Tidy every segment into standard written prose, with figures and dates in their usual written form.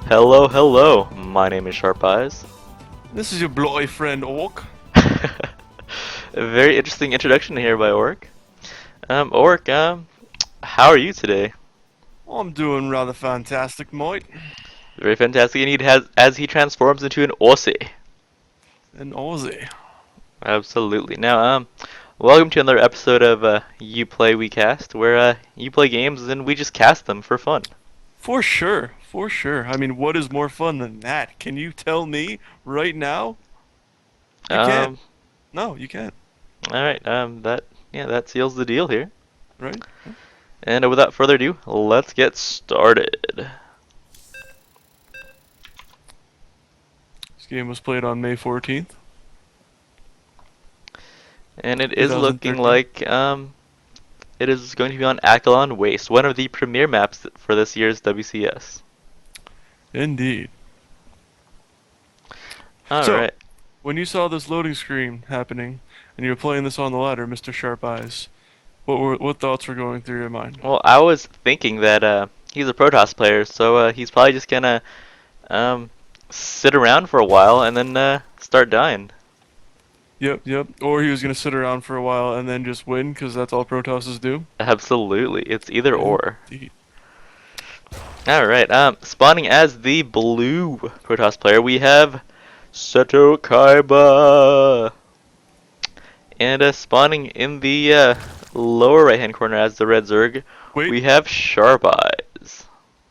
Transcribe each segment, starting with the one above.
Hello, hello. My name is SharpEyez. This is your bloody friend Orc. A very interesting introduction here by Orc. Orc, how are you today? I'm doing rather fantastic, mate. Very fantastic indeed. As he transforms into an Aussie. And Aussie. Absolutely. Now, welcome to another episode of You Play We Cast, where you play games and we just cast them for fun. For sure, for sure. I mean, what is more fun than that? Can you tell me right now? You can't. Um, No, you can't. all right. That seals the deal here. Right? And without further ado, let's get started. This game was played on May 14th, And it is looking 2013. like it is going to be on Akalon Waste, one of the premier maps for this year's WCS. Indeed. So, Alright. when you saw this loading screen happening, and you were playing this on the ladder, Mr. Sharp Eyes, what thoughts were going through your mind? Well, I was thinking that he's a Protoss player, so he's probably just gonna um, sit around for a while and then start dying. Yep, yep. Or he was gonna sit around for a while and then just win, because that's all Protosses do. Absolutely. It's either or. Indeed. Alright, spawning as the blue Protoss player, we have SetoKaiba. And spawning in the lower right hand corner as the red Zerg, Wait, we have SharpEyez.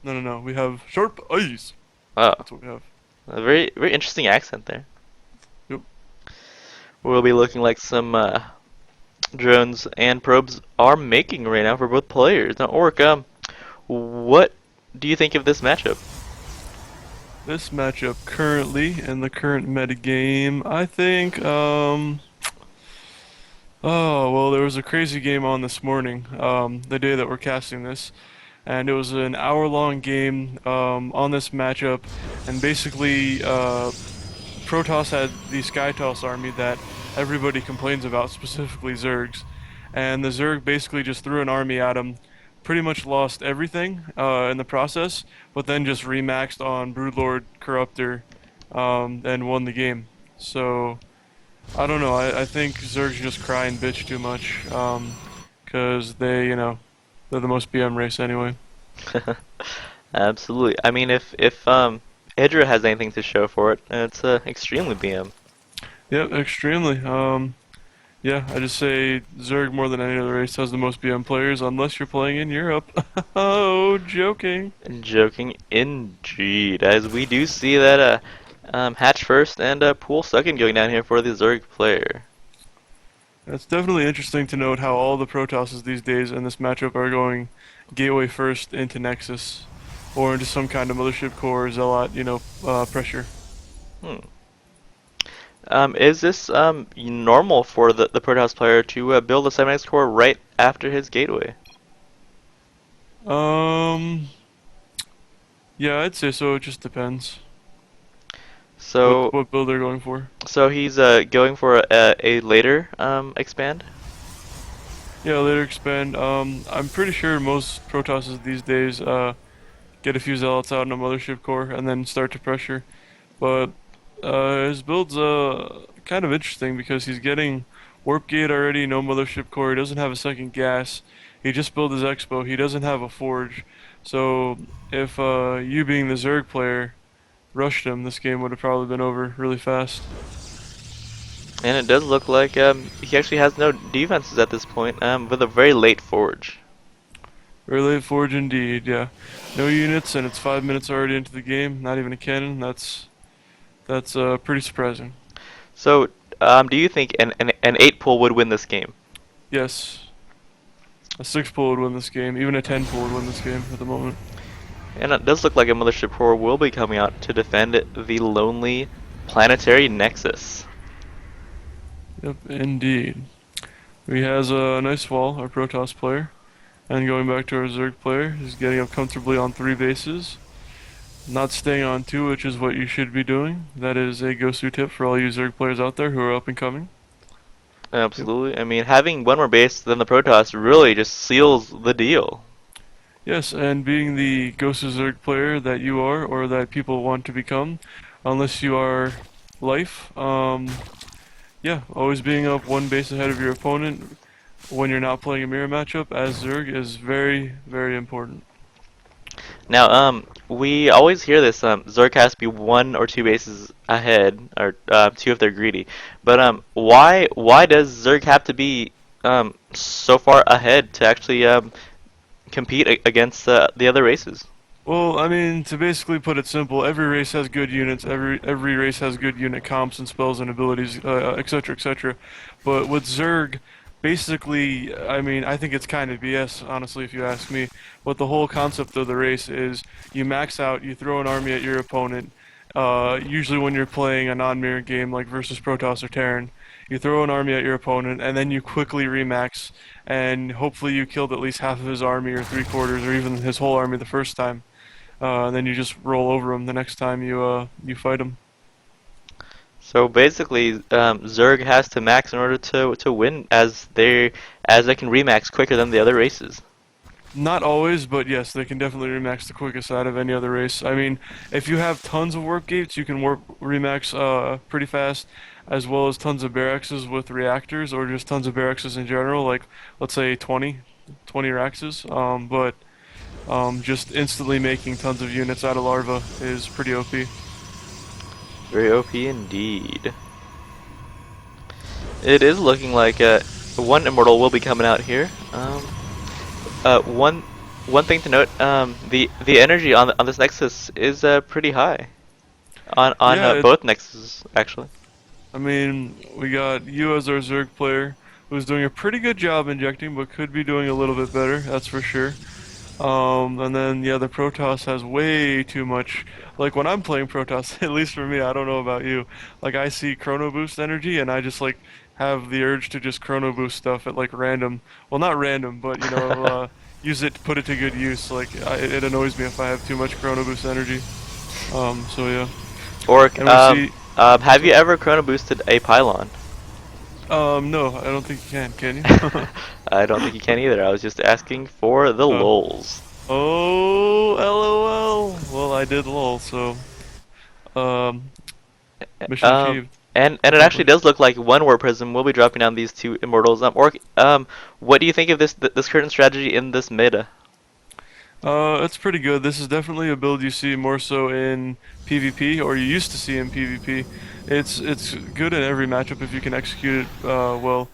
no. We have Sharp Eyes. Oh, That's what we have. a very very interesting accent there. Yep. Will be looking like some drones and probes are making right now for both players. Now, Orc, what do you think of this matchup? This matchup currently in the current metagame, I think, oh, well, there was a crazy game on this morning, the day that we're casting this, and it was an hour-long game, on this matchup, and basically, Protoss had the Skytoss army that everybody complains about, specifically Zergs, and the Zerg basically just threw an army at him, pretty much lost everything in the process, but then just remaxed on Broodlord Corruptor and won the game. So I don't know. I think Zergs just cry and bitch too much because they're the most BM race anyway. Absolutely. I mean, if Hydra has anything to show for it, it's extremely BM. Yep, extremely. Yeah, I just say Zerg more than any other race has the most BM players, unless you're playing in Europe. Oh, joking. Joking indeed, as we do see that hatch first and pool second going down here for the Zerg player. It's definitely interesting to note how all the Protosses these days in this matchup are going Gateway first into Nexus, or into some kind of Mothership Core Zealot, pressure. Hmm. Is this normal for the Protoss player to build a 7x core right after his gateway? Um, yeah, I'd say so. It just depends So what build they're going for. so he's going for a later expand. Yeah, later expand. I'm pretty sure most Protosses these days get a few Zealots out in a Mothership Core and then start to pressure. But his build's kind of interesting because he's getting Warp Gate already, no Mothership Core. He doesn't have a second gas. He just built his Expo. He doesn't have a Forge. So if you being the Zerg player rushed him, this game would have probably been over really fast. And it does look like he actually has no defenses at this point with a very late forge. Very late Forge indeed, yeah. No units and it's 5 minutes already into the game. Not even a cannon. That's pretty surprising. So do you think an 8 pull would win this game? Yes. A 6 pull would win this game. Even a 10 pull would win this game at the moment. And it does look like a Mothership core will be coming out to defend the lonely planetary nexus. Yep, indeed. He has a nice wall, our Protoss player. And going back to our Zerg player, he's getting up comfortably on 3 bases. Not staying on 2, which is what you should be doing. That is a go-to tip for all you Zerg players out there who are up and coming. Yep. Absolutely. I mean, having one more base than the Protoss really just seals the deal. Yes, and being the Ghost of Zerg player that you are, or that people want to become, unless you are life, yeah, always being up one base ahead of your opponent when you're not playing a mirror matchup as Zerg is very, very important. Now, we always hear this. Zerg has to be one or two bases ahead, or two if they're greedy. But why does Zerg have to be so far ahead to actually compete against the other races? Well, I mean, to basically put it simple, every race has good units. Every race has good unit comps and spells and abilities, etc., etc. But with Zerg, basically, I mean, I think it's kind of BS, honestly, if you ask me. But the whole concept of the race is you max out, you throw an army at your opponent. Usually, when you're playing a non-mirror game like versus Protoss or Terran, you throw an army at your opponent, and then you quickly remax, and hopefully you killed at least half of his army, or three-quarters, or even his whole army the first time. And then you just roll over them the next time you fight them. So basically, Zerg has to max in order to win, as they can remax quicker than the other races. Not always, but yes, they can definitely remax the quickest out of any other race. I mean, if you have tons of warp gates, you can warp remax pretty fast, as well as tons of barraxes with reactors, or just tons of barraxes in general, like let's say 20 raxes. But just instantly making tons of units out of larva is pretty OP. Very OP indeed. It is looking like one immortal will be coming out here. One thing to note, the energy on this Nexus is pretty high on Yeah, both Nexuses actually. I mean, we got you as our Zerg player, who's doing a pretty good job injecting, but could be doing a little bit better, that's for sure. And then, yeah, the Protoss has way too much. Like, when I'm playing Protoss, at least for me, I don't know about you, like, I see Chrono Boost energy, and I just, like, have the urge to just Chrono Boost stuff at, like, random. Well, not random, but, use it, put it to good use. Like, it annoys me if I have too much Chrono Boost energy. So, yeah. Or And we see... have you ever chrono boosted a pylon? No, I don't think you can you? I don't think you can either. I was just asking for the Oh. lols. Oh, LOL. Well, I did lol, so, um, mission Um, achieved. and it actually Accomplished. does look like one war prism will be dropping down these two immortals. What do you think of this current strategy in this meta? It's pretty good. This is definitely a build you see more so in PvP, or you used to see in PvP. It's good in every matchup if you can execute it well.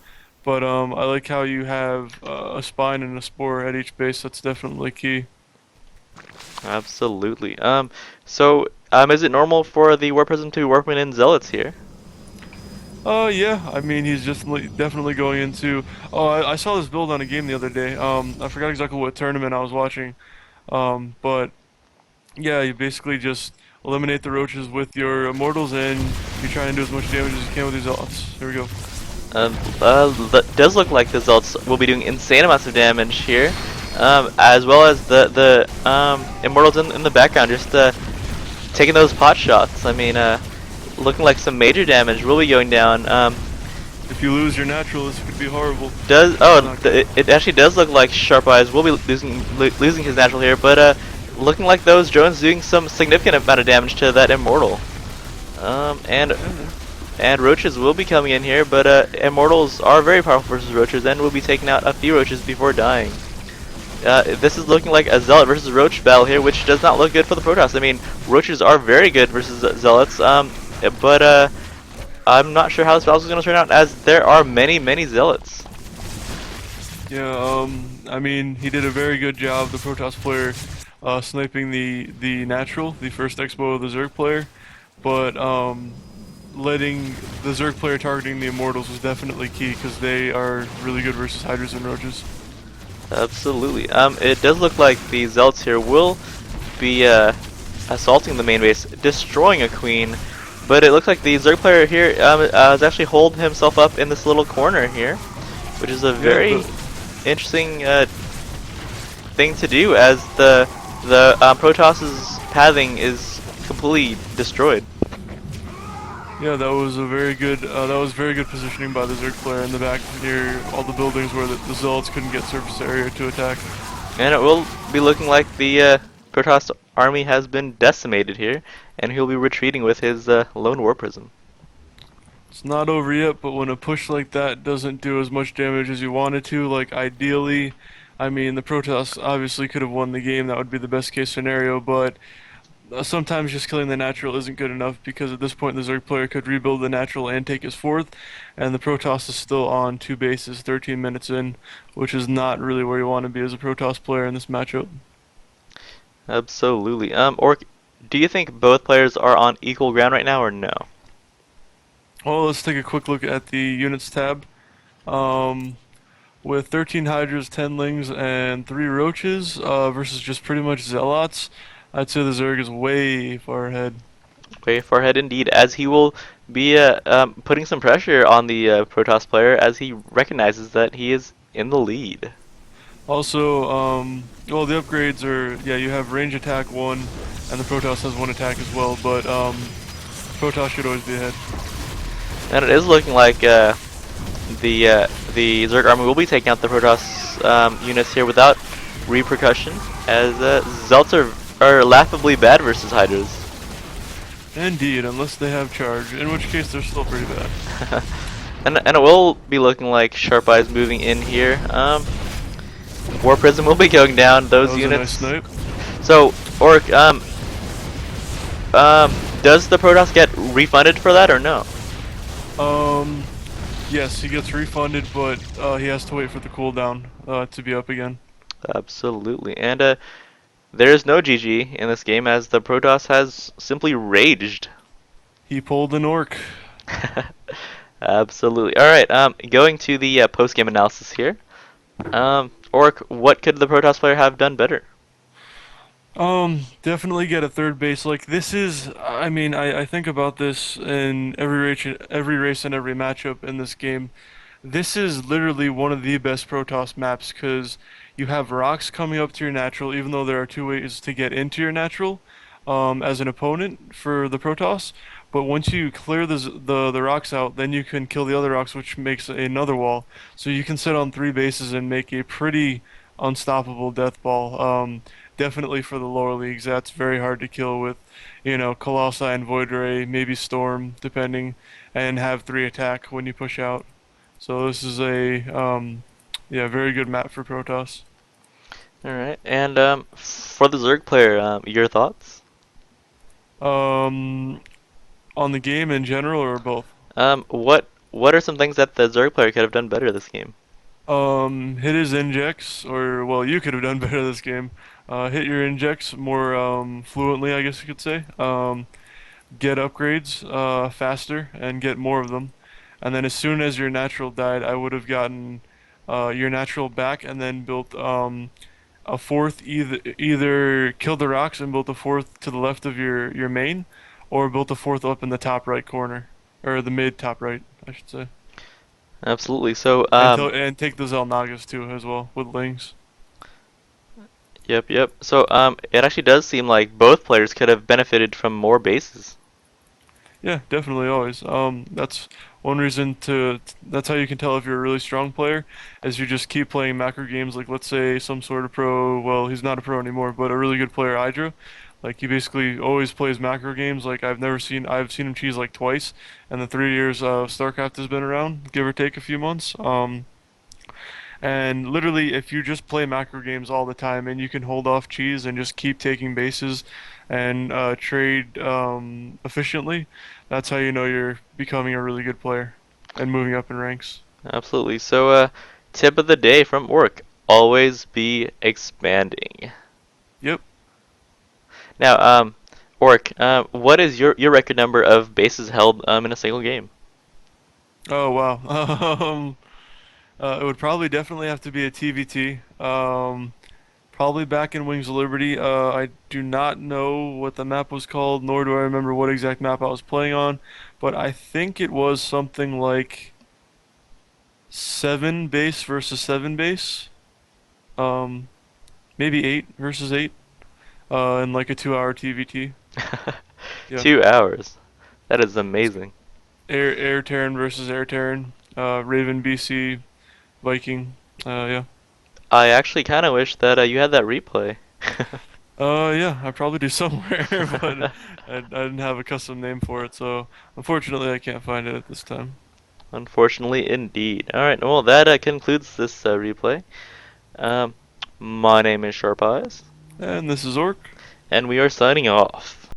But I like how you have a spine and a spore at each base. That's definitely key. Absolutely. Is it normal for the war prism to be warping in zealots here? Yeah. I mean, he's just definitely going into. Oh, I saw this build on a game the other day. I forgot exactly what tournament I was watching. But yeah, you basically just eliminate the roaches with your immortals, and you try and do as much damage as you can with these zealots. Here we go. That does look like the zealots will be doing insane amounts of damage here, as well as the immortals in the background, just taking those pot shots. I mean, looking like some major damage will be going down. If you lose your natural, this could be horrible. Does It's not good. it actually does look like SharpEyez will be losing his natural here, but looking like those drones doing some significant amount of damage to that immortal. Um, and Yeah. and roaches will be coming in here, but immortals are very powerful versus roaches, and will be taking out a few roaches before dying. This is looking like a zealot versus roach battle here, which does not look good for the Protoss. I mean, roaches are very good versus zealots, but I'm not sure how this battle is going to turn out, as there are many zealots. Yeah, I mean, he did a very good job, the Protoss player, sniping the natural, the first expo of the Zerg player, but letting the Zerg player targeting the Immortals was definitely key, because they are really good versus Hydras and Roaches. Absolutely. It does look like the zealots here will be assaulting the main base, destroying a queen. But it looks like the Zerg player here has actually holed himself up in this little corner here, which is a Yeah, very interesting thing to do, as the Protoss's pathing is completely destroyed. yeah, that was very good positioning by the Zerg player in the back near all the buildings where the Zealots couldn't get surface area to attack. And it will be looking like the Protoss army has been decimated here, and he'll be retreating with his lone war prism. It's not over yet, but when a push like that doesn't do as much damage as you want it to, like ideally, I mean, the Protoss obviously could have won the game. That would be the best case scenario, but sometimes just killing the natural isn't good enough because at this point the Zerg player could rebuild the natural and take his fourth, and the Protoss is still on two bases 13 minutes in, which is not really where you want to be as a Protoss player in this matchup. Absolutely. Orc, do you think both players are on equal ground right now, or no? Well, let's take a quick look at the units tab. Um, with 13 Hydras, 10 Lings, and 3 Roaches versus just pretty much Zealots, I'd say the Zerg is way far ahead. Way far ahead indeed, as he will be putting some pressure on the Protoss player as he recognizes that he is in the lead. Also, well, the upgrades are, yeah, you have range attack 1, and the Protoss has 1 attack as well, but Protoss should always be ahead. And it is looking like the Zerg army will be taking out the Protoss units here without repercussion, as Zelts are laughably bad versus Hydras. Indeed, unless they have charge, in which case they're still pretty bad. And it will be looking like SharpEyez moving in here. War Prism will be going down those That was units. a nice snipe. So, Orc, does the Protoss get refunded for that or no? Yes, he gets refunded, but he has to wait for the cooldown to be up again. Absolutely. And there is no GG in this game as the Protoss has simply raged. He pulled an orc. Absolutely. All right. Going to the post-game analysis here. Orc, what could the Protoss player have done better? Definitely get a third base. Like this is, I mean, I think about this in every race and every matchup in this game. This is literally one of the best Protoss maps because you have rocks coming up to your natural, even though there are two ways to get into your natural, as an opponent for the Protoss. But once you clear the rocks out, then you can kill the other rocks, which makes another wall. So you can sit on three bases and make a pretty unstoppable death ball. Definitely for the lower leagues, that's very hard to kill with, Colossi and Void Ray, maybe Storm, depending, and have 3 attack when you push out. So this is a, yeah, very good map for Protoss. All right. And for the Zerg player, your thoughts? Um, on the game in general or both? What are some things that the Zerg player could have done better this game? Hit his injects, or well, you could have done better this game. Hit your injects more fluently, I guess you could say. Get upgrades faster and get more of them. And then as soon as your natural died, I would have gotten your natural back and then built a fourth. Either killed the rocks and built a fourth to the left of your main, or built a fourth up in the top right corner, or the mid top right, I should say. Absolutely. So, And take the Zelnagas too as well with Lings. yep. So, it actually does seem like both players could have benefited from more bases. Yeah, definitely always. That's one reason to. That's how you can tell if you're a really strong player, is you just keep playing macro games. Like let's say some sort of pro. Well, he's not a pro anymore, but a really good player, Hydra. Like he basically always plays macro games. Like I've seen him cheese like twice in the 3 years StarCraft has been around, give or take a few months. And literally, if you just play macro games all the time and you can hold off cheese and just keep taking bases and trade efficiently, that's how you know you're becoming a really good player and moving up in ranks. Absolutely. So, tip of the day from Orc: always be expanding. Yep. Now, Orc, what is your record number of bases held in a single game? Oh wow. It would probably definitely have to be a TVT. Probably back in Wings of Liberty. I do not know what the map was called, nor do I remember what exact map I was playing on, but I think it was something like 7 base versus 7 base. Um, Maybe 8 versus 8. In like a 2-hour TVT. Yeah. 2 hours. That is amazing. Air Terran versus Air Terran. Raven BC Viking. Yeah. I actually kind of wish that you had that replay. Yeah, I probably do somewhere, but I didn't have a custom name for it, so unfortunately I can't find it at this time. Unfortunately, indeed. Alright, well, that concludes this replay. Um, my name is SharpEyez, And this is Orc. and we are signing off.